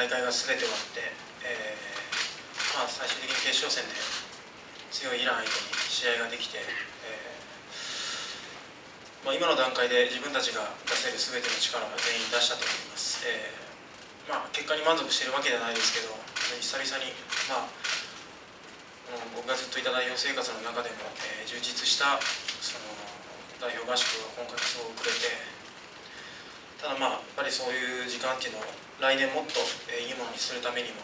大会が全て終わって、最終的に決勝戦で強いイラン相手に試合ができて、今の段階で自分たちが出せる全ての力を全員出したと思います。結果に満足しているわけではないですけど、久々に、僕がずっといた代表生活の中でも、充実したその代表合宿が今回すごくくれて、ただやっぱりそういう時間っていうのを来年もっといいものにするためにも、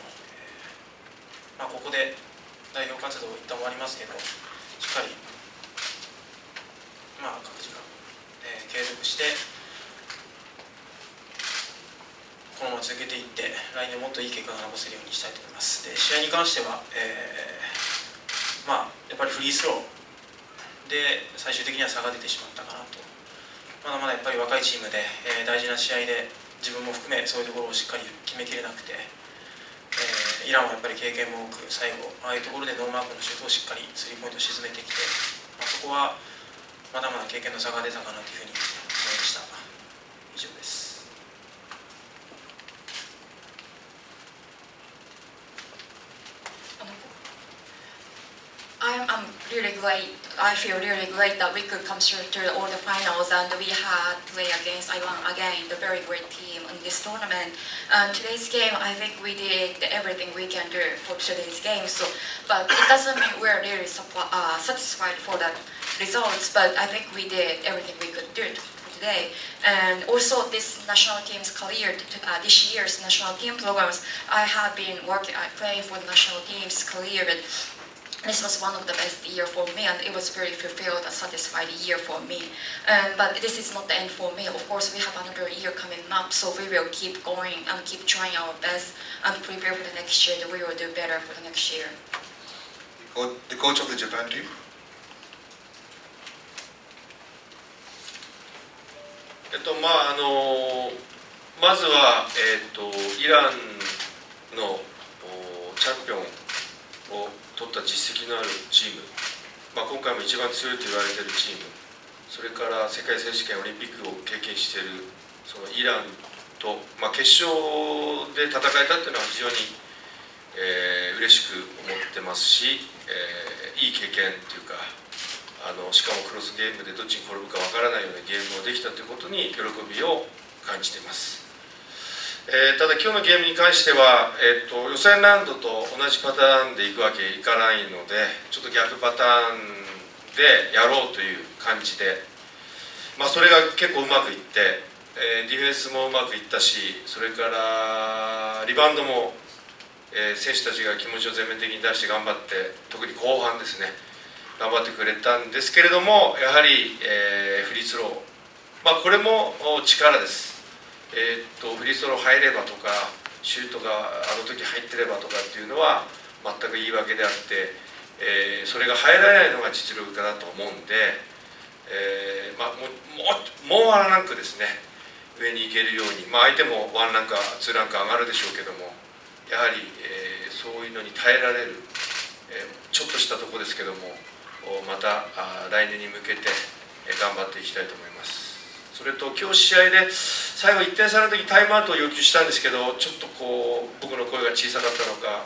ここで代表活動一旦終わりますけど、しっかり各自が継続してこのまま続けていって来年もっといい結果が残せるようにしたいと思います。で、試合に関しては、やっぱりフリースローで最終的には差が出てしまったかなと。まだまだやっぱり若いチームで、大事な試合で自分も含めそういうところをしっかり決めきれなくて、イランはやっぱり経験も多く、最後ああいうところでノーマークのシュートをしっかりスリーポイントを沈めてきて、そこはまだまだ経験の差が出たかなというふうに思いました。以上です。I'm really great. I feel really great that we could come through to all the finals and we had play against Iran again, the very great team in this tournament. Today's game, I think we did everything we can do for today's game. But it doesn't mean we're really satisfied for the results. But I think we did everything we could do today. And also this national team's career, this year's national team programs, I have been playing for the national team's career. This was one of the best year for me, and it was very fulfilled and satisfied year for me. But this is not the end for me. Of course, we have another year coming up, so we will keep going and keep trying our best and prepare for the next year. That we will do better for the next year. The coach of the Japan team. まずは、イランのチャンピオンを取った実績のあるチーム、今回も一番強いと言われているチーム、それから世界選手権オリンピックを経験しているそのイランと、決勝で戦えたっていうのは非常に、嬉しく思ってますし、いい経験というかしかもクロスゲームでどっちに転ぶかわからないようなゲームをできたということに喜びを感じています。ただ今日のゲームに関しては、予選ラウンドと同じパターンでいくわけいかないので、ちょっと逆パターンでやろうという感じで、それが結構うまくいって、ディフェンスもうまくいったし、それからリバウンドも、選手たちが気持ちを全面的に出して頑張って、特に後半ですね、頑張ってくれたんですけれども、やはり、フリースロー、これも力です。フリースロー入ればとかシュートがあの時入ってればとかっていうのは全く言い訳であって、それが入らないのが実力だと思うんで、もうワンランクですね上に行けるように、相手もワンランクツーランク上がるでしょうけども、やはり、そういうのに耐えられる、ちょっとしたところですけども、また来年に向けて頑張っていきたいと思います。それと今日試合で最後1点差の時タイムアウトを要求したんですけど、ちょっと僕の声が小さかったのか、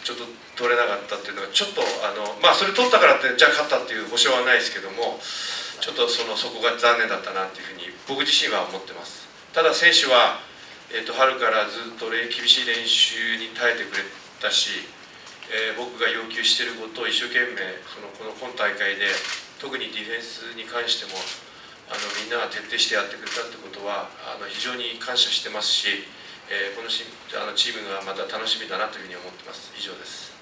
ちょっと取れなかったっていうのはちょっとそれ取ったからってじゃあ勝ったっていう保証はないですけども、ちょっとそこが残念だったなっていうふうに僕自身は思ってます。ただ選手は、春からずっと厳しい練習に耐えてくれたし、僕が要求していることを一生懸命この今大会で特にディフェンスに関してもみんなが徹底してやってくれたってことは非常に感謝してますし、このチームがまた楽しみだなというふうに思ってます。以上です。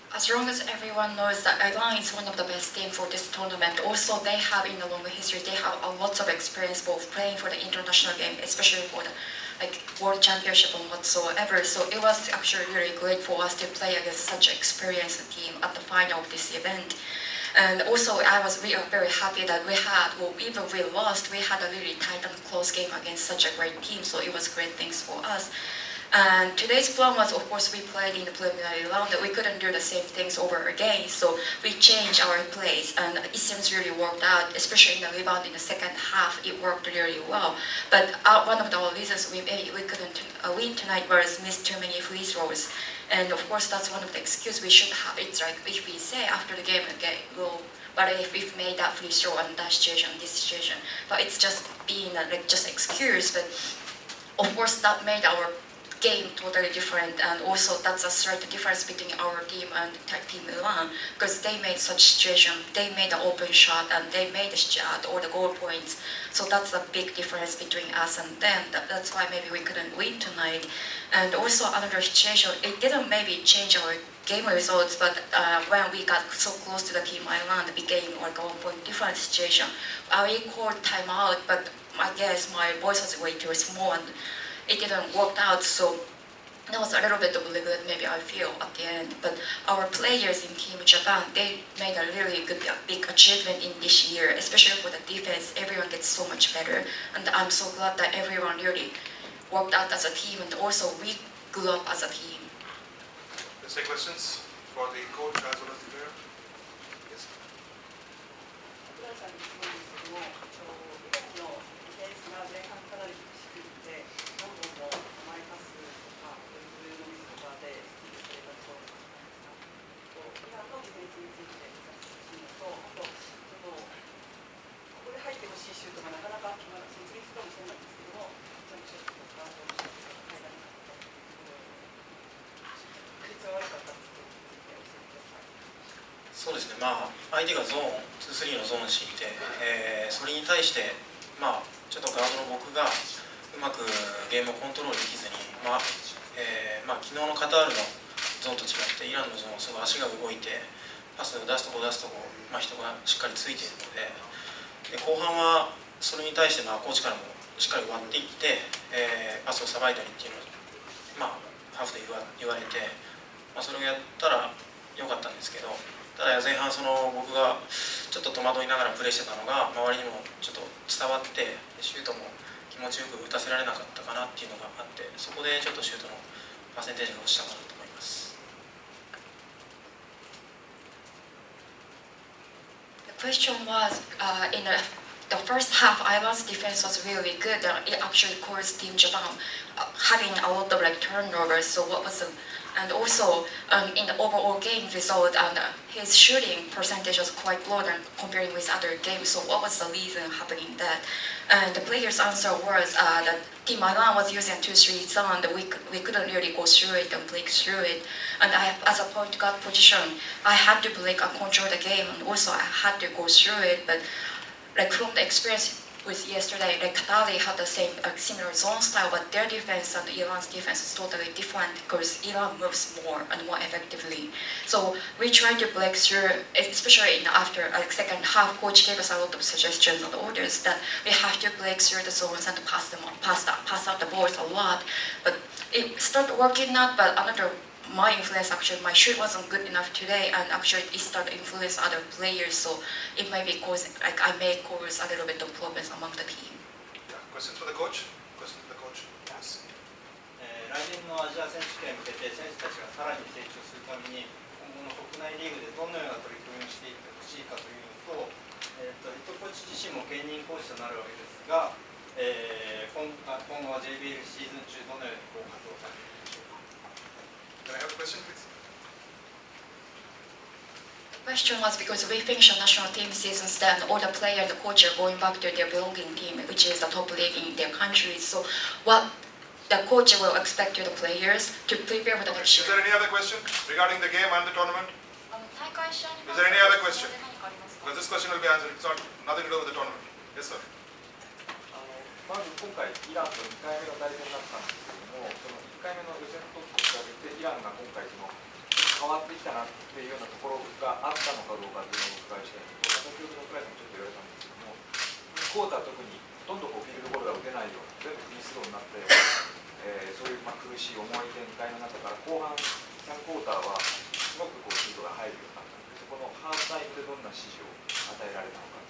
As long as everyone knows that Iran is one of the best teams for this tournament, also they have in the long history, they have a lot of experience both playing for the international game, especially for the World Championship and whatsoever. So it was actually really great for us to play against such an experienced team at the final of this event. And also I was very happy that we had, even we lost, we had a really tight and close game against such a great team. So it was great things for us. And today's plan was, of course, we played in the preliminary round. We couldn't do the same things over again, so we changed our plays, and it seems really worked out, especially in the rebound in the second half. It worked really well. But one of the reasons we couldn't win tonight was missed too many free throws. And of course, that's one of the excuses we should have. It's like if we say after the game, okay, well, but if we've made that free throw and that situation, this situation, but it's just being like just excuse. But of course, that made our game totally different, and also that's a slight difference between our team and Team Iran, because they made such situation, they made an open shot and they made the shot or the goal points. So that's a big difference between us and them. That's why maybe we couldn't win tonight. And also another situation, it didn't maybe change our game results, but when we got so close to the Team Ireland, it became like a 1 point different situation. We called timeout, but I guess my voice was way too small and it didn't work out, so there was a little bit of regret maybe I feel at the end. But our players in Team Japan, they made a really good, big achievement in this year, especially for the defense. Everyone gets so much better, and I'm so glad that everyone really worked out as a team, and also we grew up as a team. Let's take questions for the coach as well as the player. Yes. そうですね、相手がゾーン2、3のゾーン敷いて、それに対して、ちょっとガードの僕がうまくゲームをコントロールできずに、昨日のカタールのゾーンと違ってイランのゾーンはすごい足が動いてパスを出すとこ人がしっかりついているので、後半はそれに対してコーチからもしっかり割っていって、パスをさばいたりっていうのを、ハーフで言われて、それをやったらよかったんですけど、ただ前半僕がちょっと戸惑いながらプレーしてたのが周りにもちょっと伝わって、シュートも気持ちよく打たせられなかったかなっていうのがあって、そこでちょっとシュートのパーセンテージが落ちたかなと思います。The question was in the first half, Iran's defense was really good. It actually caused Team Japan having a lot of turnovers. So what was and also in the overall game result, and his shooting percentage was quite low than comparing with other games. So what was the reason happening that? And the player's answer was that Team Iran was using 2-3 zone, and we couldn't really go through it and break through it. And as a point guard position, I had to break and control the game, and also I had to go through it. But from the experience with yesterday, Qatari had the same similar zone style, but their defense and Iran's defense is totally different because Iran moves more and more effectively. So we tried to break through, especially after second half. Coach gave us a lot of suggestions and orders that we have to break through the zones and pass out the balls a lot. But it started working out. But my influence, actually my shoot wasn't good enough today, and actually it started to influence other players, so it may be causing, I may cause a little bit of problems among the team. Yeah. Questions for the coach? Question for the coach? Yes. 来年のアジア選手権に向けて選手たちがさらに成長するために今後の国内リーグでどのような取り組みをしていってほしいかというのと、ヘッドコーチ自身も兼任コーチとなるわけですが、今後は JBA シーズン中どのように活動されているでしょうか。Can I have a question, please? The question was because we finished the national team seasons, then all the players, the coach are going back to their belonging team, which is the top league in their countries. So what the coach will expect to the players to prepare for the next Is year. there any other question regarding the game and the tournament? Is there any other question? Because this question will be answered. It's not nothing to do with the tournament. Yes, sir. まず今回イランと2回目の対戦だったんですけれども、その1回目の予選と比べてイランが今回変わってきたなっていうようなところがあったのかどうかっていうのをお伺いしたいんですけど、先ほどのクライもちょっと言われたんですけども、クォーター特にほとんどフィールドゴールが打てないような全部フリースローになったような、そういう苦しい重い展開の中から後半3クォーターはすごくシュートが入るようになったので、そこのハーフタイムでどんな指示を与えられたのか。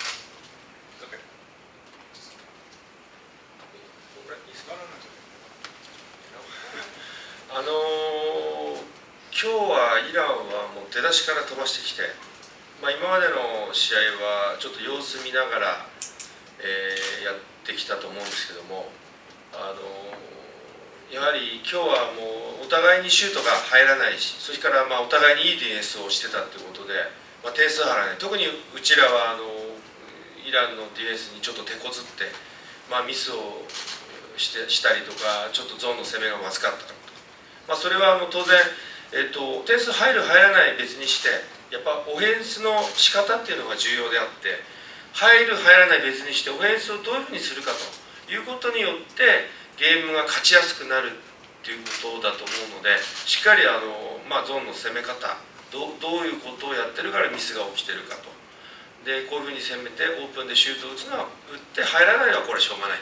Okay. No. 今日はイランはもう出だしから飛ばしてきて、今までの試合はちょっと様子見ながら、やってきたと思うんですけども、やはり今日はもうお互いにシュートが入らないし、それからお互いにいいディフェンスをしてたということで、点数払えない、特にうちらはイランのディフェンスにちょっと手こずって、ミスをしたりとか、ちょっとゾーンの攻めがまずかったと、それは当然、点数入る入らない別にして、やっぱオフェンスの仕方っていうのが重要であって、入る入らない別にしてオフェンスをどういうふうにするかということによってゲームが勝ちやすくなるっていうことだと思うので、しっかりゾーンの攻め方、どういうことをやってるからミスが起きてるかと。でこういうふうに攻めてオープンでシュートを打つのは打って入らないのはこれしょうがない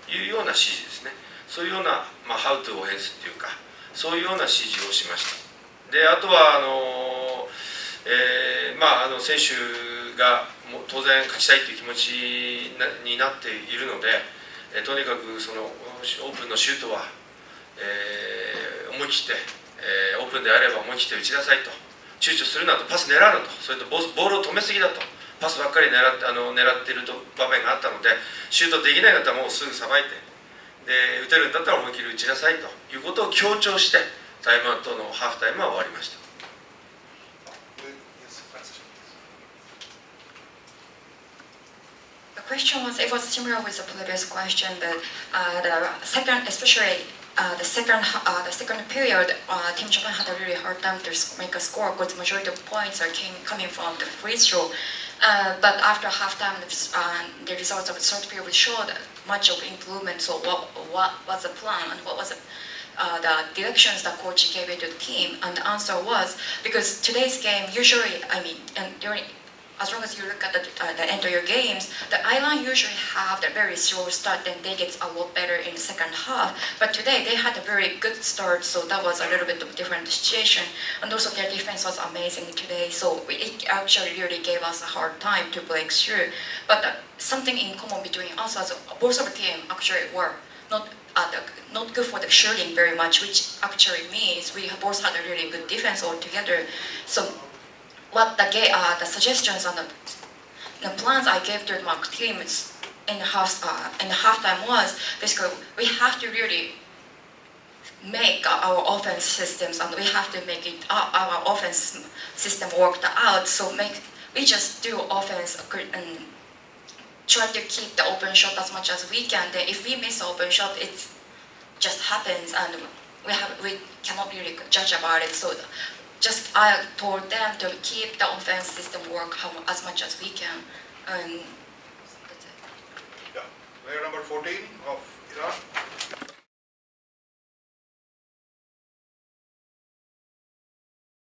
というような指示ですね。そういうような、ハウトゥーオフェンスっていうか、そういうような指示をしました。であとは選手がもう当然勝ちたいという気持ちになっているので、とにかくそのオープンのシュートは、思い切って、オープンであれば思い切って打ちなさいと、躊躇するなと、パス狙うなと、それとボールを止めすぎだと、パスばっかり狙っている場面があったので、シュートできないんだったらもうすぐさばいて、で打てるんだったら思い切り打ちなさいということを強調して、タイムアウトのハーフタイムは終わりました。The question was, it was similar with the previous question, but the second, especially the second period, Team Japan had a really hard time to make a score because the majority of points are coming from the free throw. But after halftime, the results of the third period showed much of improvement. So what was the plan and what was the directions that coach gave it to the team? And the answer was, because today's game usually, as long as you look at the end of your games, the Island usually have the very slow start, then they get a lot better in the second half. But today they had a very good start, so that was a little bit of a different situation. And also their defense was amazing today, so it actually really gave us a hard time to break through. But something in common between us was both of the team actually were not good for the shooting very much, which actually means we both had a really good defense altogether. So what the suggestions and the plans I gave to my team in the halftime was basically we have to really make our offense systems, and we have to make it our offense system worked out. So we just do offense and try to keep the open shot as much as we can. Then if we miss the open shot, it just happens, and we cannot really judge about it. So just I told them to keep the offense system work as much as we can, and